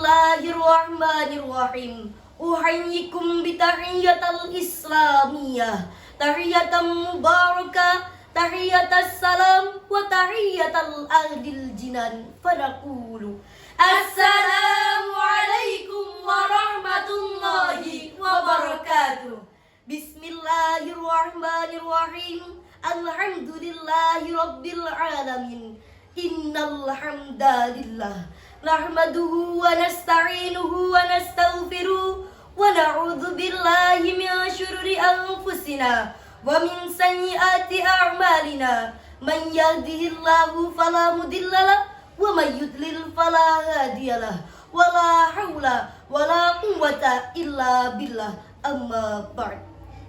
Bismillahirrahmanirrahim. Uhayyikum bitahiyyatal islamiyah, tahiyatan mubarakah, tahiyatas salam wa tahiyatal ahlil jinan. Fanaqulu Assalamualaikum warahmatullahi wabarakatuh. Bismillahirrahmanirrahim. Alhamdulillahi rabbil alamin. Innal hamdalillah nahmaduhu wa nasta'inuhu wa nastaghfiruh wa na'udzu billahi min syururi anfusina wa min sayyiati a'malina. Man yahdihillahu fala mudhillalah wa may yudlil fala hadiyalah. Wala haula wala quwwata illa billah. Amma ba'd.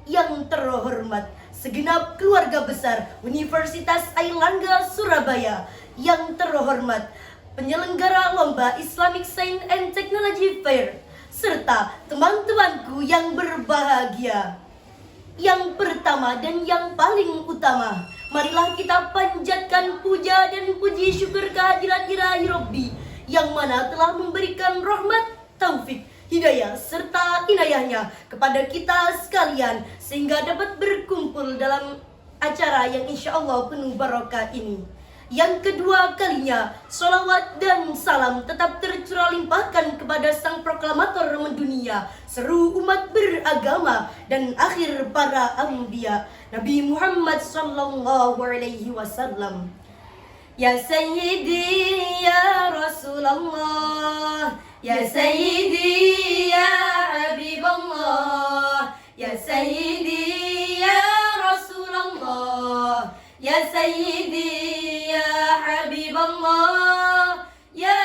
Yang terhormat segenap keluarga besar Universitas Airlangga Surabaya, yang terhormat penyelenggara lomba Islamic Science and Technology Fair, serta teman-temanku yang berbahagia. Yang pertama dan yang paling utama, marilah kita panjatkan puja dan puji syukur kehadirat Ilahi Rabbi yang mana telah memberikan rahmat, taufik, hidayah serta inayahnya kepada kita sekalian sehingga dapat berkumpul dalam acara yang insya Allah penuh barokah ini. Yang kedua kalinya, sholawat dan salam tetap tercurah limpahkan kepada sang proklamator mendunia, seru umat beragama dan akhir para anbiya, Nabi Muhammad sallallahu alaihi wasallam. Ya Sayyidi ya Rasulullah, ya Sayyidi ya Habiballah, ya Sayyidi ya Rasulullah, ya Sayyidi ya Habiballah, ya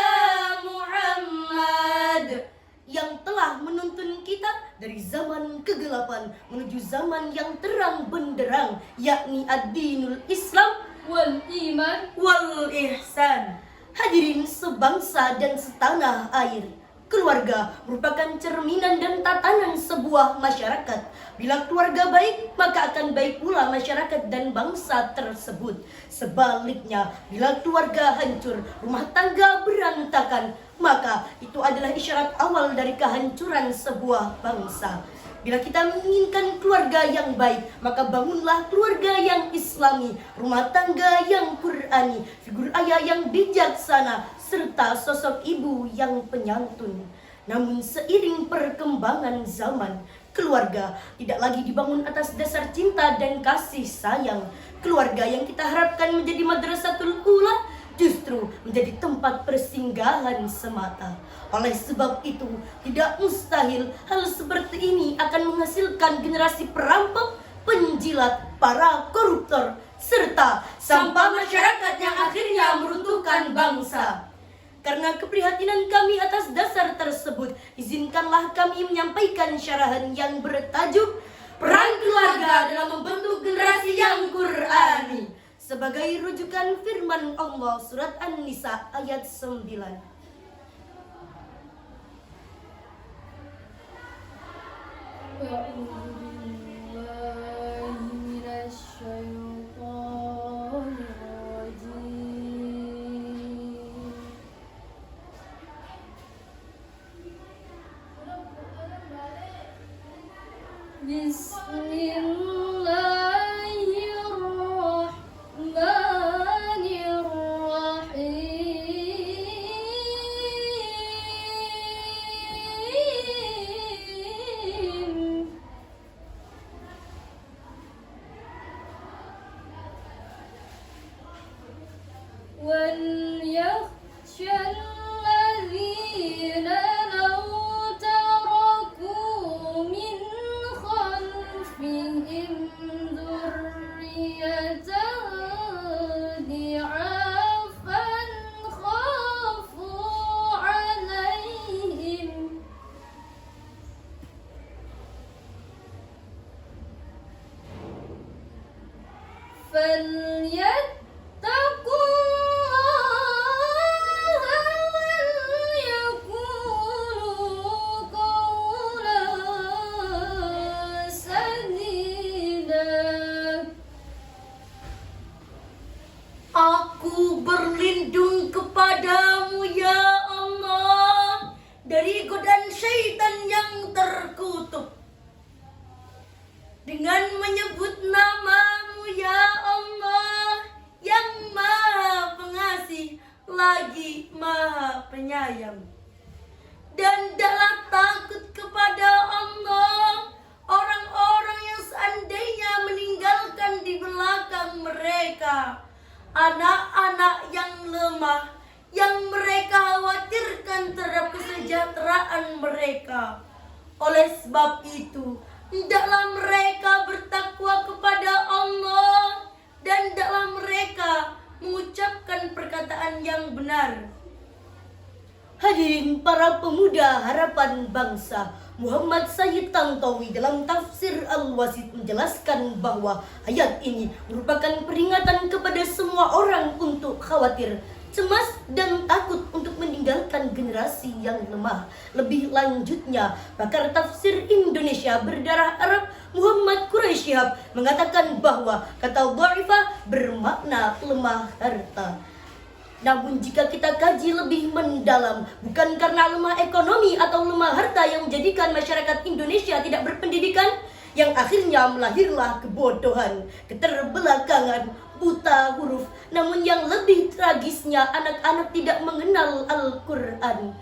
Muhammad, yang telah menuntun kita dari zaman kegelapan menuju zaman yang terang benderang, yakni ad-dinul Islam wal iman wal ihsan. Hadirin sebangsa dan setanah air, keluarga merupakan cerminan dan tatanan sebuah masyarakat. Bila keluarga baik, maka akan baik pula masyarakat dan bangsa tersebut. Sebaliknya, bila keluarga hancur, rumah tangga berantakan, maka itu adalah isyarat awal dari kehancuran sebuah bangsa. Bila kita menginginkan keluarga yang baik, maka bangunlah keluarga yang islami, rumah tangga yang qur'ani, figur ayah yang bijaksana, serta sosok ibu yang penyantun. Namun seiring perkembangan zaman, keluarga tidak lagi dibangun atas dasar cinta dan kasih sayang. Keluarga yang kita harapkan menjadi madrasatul ula justru menjadi tempat persinggahan semata. Oleh sebab itu, tidak mustahil hal seperti ini akan menghasilkan generasi perampok, penjilat, para koruptor, serta sampah masyarakat yang akhirnya meruntuhkan bangsa. Karena keprihatinan kami atas dasar tersebut, izinkanlah kami menyampaikan syarahan yang bertajuk Peran Keluarga dalam Membentuk Generasi yang Qur'ani, sebagai rujukan firman Allah surat An-Nisa ayat 9. وَلْيَخْشَ الَّذِينَ لَوْ تَرَكُوا مِنْ خَلْفِهِمْ ذُرِّيَّةً ضِعَافًا خَافُوا عَلَيْهِمْ فَلْيَتَّقُوا Aku berlindung kepadamu ya Allah syaitan yang terkutuk. Dengan menyebut namamu ya Allah, yang maha pengasih lagi maha penyayang. Dan hendaklah takut kepada Allah orang-orang yang seandainya meninggalkan di belakang mereka anak-anak yang lemah, yang mereka khawatirkan terhadap kesejahteraan mereka. Oleh sebab itu, hendaklah mereka bertakwa kepada Allah dan hendaklah mereka mengucapkan perkataan yang benar. Hadirin para pemuda harapan bangsa, Muhammad Sayyid Tantowi dalam tafsir Al-Wasit menjelaskan bahwa ayat ini merupakan peringatan kepada semua orang untuk khawatir, cemas dan takut untuk meninggalkan generasi yang lemah. Lebih lanjutnya, pakar tafsir Indonesia berdarah Arab Muhammad Quraisy Shihab mengatakan bahwa kata dha'ifah bermakna lemah harta. Namun jika kita kaji lebih mendalam, bukan karena lemah ekonomi atau lemah harta yang menjadikan masyarakat Indonesia tidak berpendidikan, yang akhirnya melahirlah kebodohan, keterbelakangan, buta huruf. Namun yang lebih tragisnya, anak-anak tidak mengenal Al-Quran.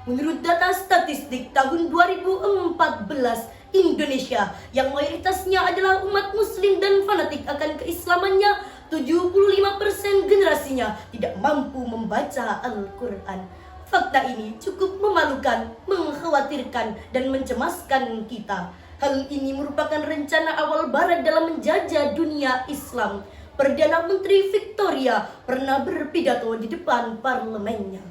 Menurut data statistik tahun 2014, Indonesia yang mayoritasnya adalah umat muslim dan fanatik akan keislamannya, 75% generasinya tidak mampu membaca Al-Quran. Fakta ini cukup memalukan, mengkhawatirkan, dan mencemaskan kita. Hal ini merupakan rencana awal Barat dalam menjajah dunia Islam. Perdana Menteri Victoria pernah berpidato di depan parlemennya.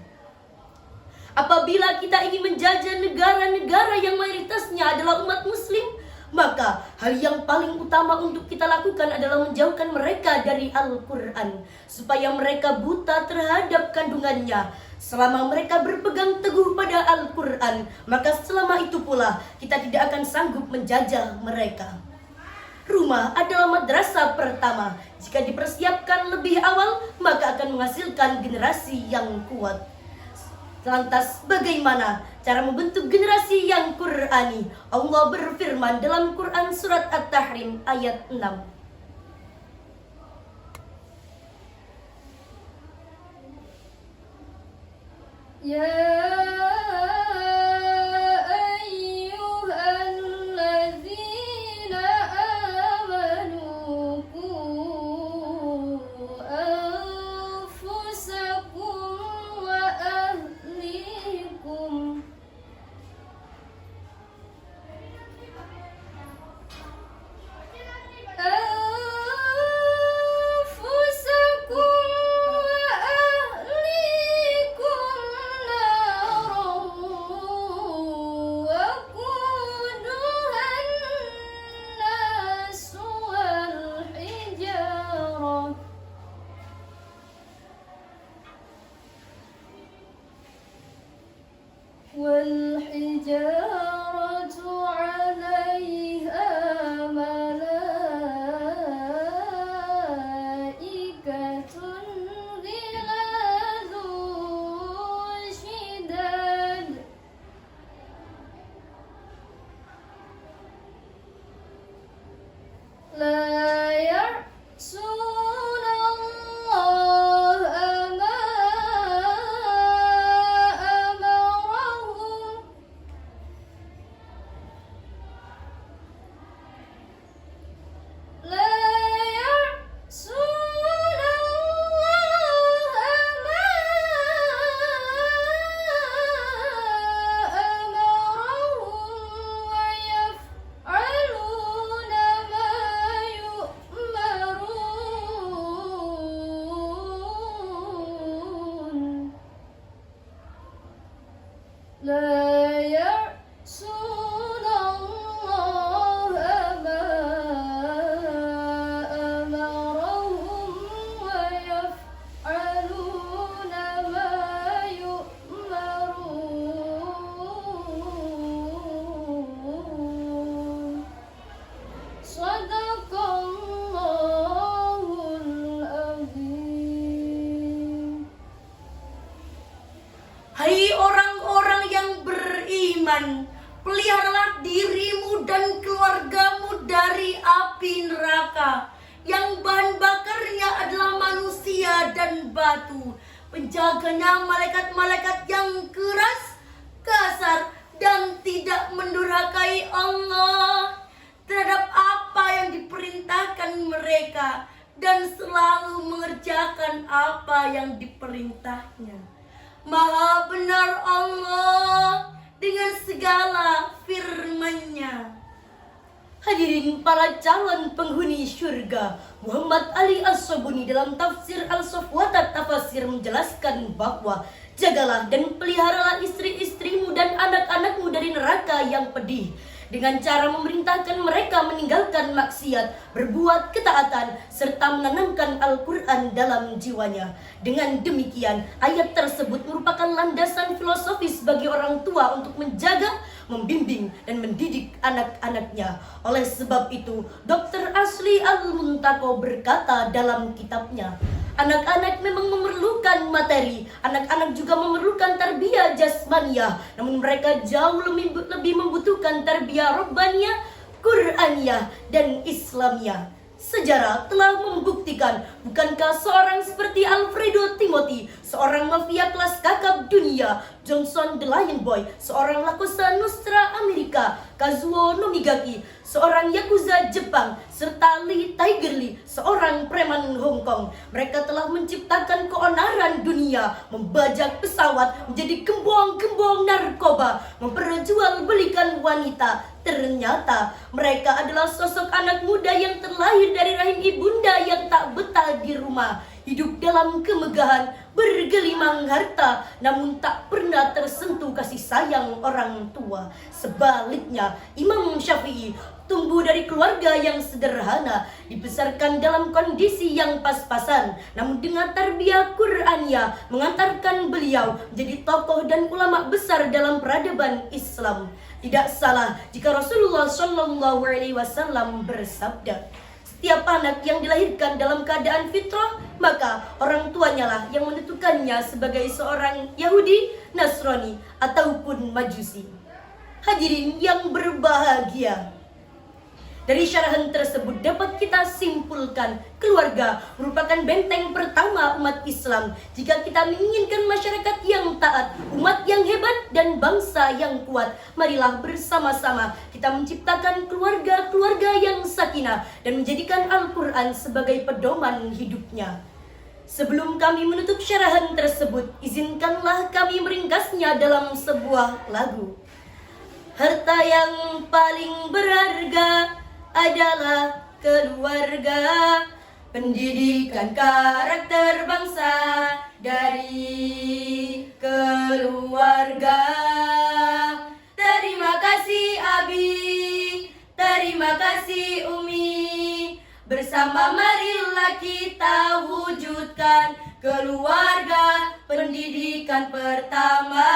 Apabila kita ingin menjajah negara-negara yang mayoritasnya adalah umat muslim, maka hal yang paling utama untuk kita lakukan adalah menjauhkan mereka dari Al-Quran, supaya mereka buta terhadap kandungannya. Selama mereka berpegang teguh pada Al-Quran, maka selama itu pula kita tidak akan sanggup menjajah mereka. Rumah adalah madrasah pertama. Jika dipersiapkan lebih awal, maka akan menghasilkan generasi yang kuat. Lantas bagaimana cara membentuk generasi yang Qur'ani? Allah berfirman dalam Quran surat At-Tahrim ayat 6. Ya والحجارة عليها ملائكة غلاظ شداد لا يعصون الله ما أمرهم لا يعصون الله ما أمرهم ويفعلون ما يؤمرون لا يعصون الله ما أمرهم ويفعلون ما يؤمرون صدق الله العظيم. Hai orang-orang yang Rahman, peliharalah dirimu dan keluargamu dari api neraka yang bahan bakarnya adalah manusia dan batu. Penjaganya malaikat-malaikat yang keras, kasar, dan tidak mendurhakai Allah terhadap apa yang diperintahkan mereka, dan selalu mengerjakan apa yang diperintahnya. Maha benar Allah dengan segala firman-Nya. Hadirin para calon penghuni syurga, Muhammad Ali As-Sabuni dalam tafsir Al-Safwatat Tafasir menjelaskan bahwa jagalah dan peliharalah istri-istrimu dan anak-anakmu dari neraka yang pedih dengan cara memerintahkan mereka meninggalkan maksiat, berbuat ketaatan, serta menanamkan Al-Quran dalam jiwanya. Dengan demikian, ayat tersebut merupakan landasan filosofis bagi orang tua untuk menjaga, membimbing, dan mendidik anak-anaknya. Oleh sebab itu, Dr. Asli Al-Muntaqo berkata dalam kitabnya, anak-anak memang memerlukan materi, anak-anak juga memerlukan tarbiyah jasmaniyah, namun mereka jauh lebih membutuhkan tarbiyah robbaniyah, Qur'aniyah, dan Islamiyah. Sejarah telah membuktikan, bukankah seorang seperti Alfredo Timothy, seorang mafia kelas kakap dunia, Johnson the Lion Boy, seorang La Cosa Nostra Amerika, Kazuo Nomigaki, seorang Yakuza Jepang, serta Lee Tiger Lee, seorang preman Hong Kong. Mereka telah menciptakan keonaran dunia, membajak pesawat, menjadi gembong-gembong narkoba, memperjualbelikan wanita. Ternyata mereka adalah sosok anak muda yang terlahir dari rahim ibunda yang tak betah di rumah, hidup dalam kemegahan, bergelimang harta, namun tak pernah tersentuh kasih sayang orang tua. Sebaliknya, Imam Syafi'i tumbuh dari keluarga yang sederhana, dibesarkan dalam kondisi yang pas-pasan, namun dengan tarbiyah Qur'aniyah mengantarkan beliau menjadi tokoh dan ulama besar dalam peradaban Islam. Tidak salah jika Rasulullah SAW bersabda, setiap anak yang dilahirkan dalam keadaan fitrah, maka orang tuanya lah yang menentukannya sebagai seorang Yahudi, Nasrani, ataupun Majusi. Hadirin yang berbahagia, dari syarahan tersebut dapat kita simpulkan, keluarga merupakan benteng pertama umat Islam. Jika kita menginginkan masyarakat yang taat, umat yang hebat, dan bangsa yang kuat, marilah bersama-sama kita menciptakan keluarga-keluarga yang sakinah dan menjadikan Al-Quran sebagai pedoman hidupnya. Sebelum kami menutup syarahan tersebut, izinkanlah kami meringkasnya dalam sebuah lagu. Harta yang paling berharga adalah keluarga, pendidikan karakter bangsa dari keluarga. Terima kasih Abi, terima kasih Umi, bersama marilah kita wujudkan keluarga pendidikan pertama.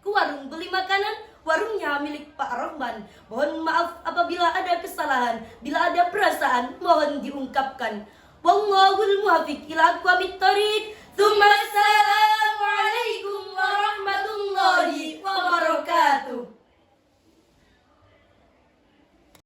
Ke warung beli makanan, warungnya milik Pak Rohman. Mohon maaf apabila ada kesalahan, bila ada perasaan mohon diungkapkan. Wallahul muwaffiq ila aqwamit thoriq. Assalamualaikum warahmatullahi wabarakatuh.